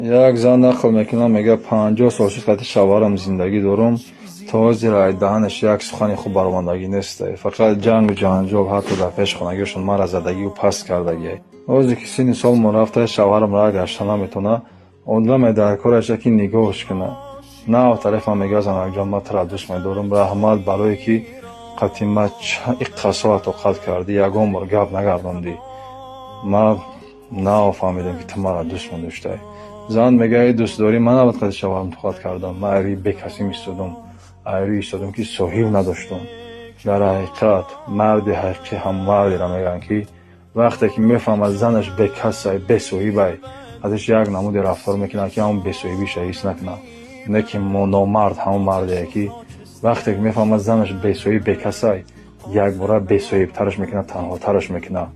یک زن نقل میکنه میگه 50 سال شد که شوهرم زندگی دارم تا زیر دهنش یک سخن خوب برآمدگی نیست. فقط جنگ و جنجال حتی در پیش خانگیشون مرا زدگی و پست کردگی. روزی که سن سال ما رفته شوهرم را گشته نمیتونه اونم در کارش که نگاهش کنه. نه طرف هم میگه زن جان ما ترا دوست میدارم رحمت برای که قتیمت اقتصاد و قد کردی یگان بار گپ نگرداندی. ما نه فهمیدم که تو مرا دوست داشتی. زن میگه ای دوست داری من نباید قد شوهرم تو خود کردم. من ایری به کسی میستودم ایری ایستادم که صاحب نداشتم. در حقیقت مرد حقیقی هم مردی را میگن که وقتی که میفهمد زنش به کسی به صاحبه ازش یک نمود رفتار میکنه که همون به صاحبیش حس نکنه. نه که نامرد همون مردیه که وقتی که میفهمد زنش به صاحب به کسی یک بار به صاحب ترش میکنه تنها ترش میکنه.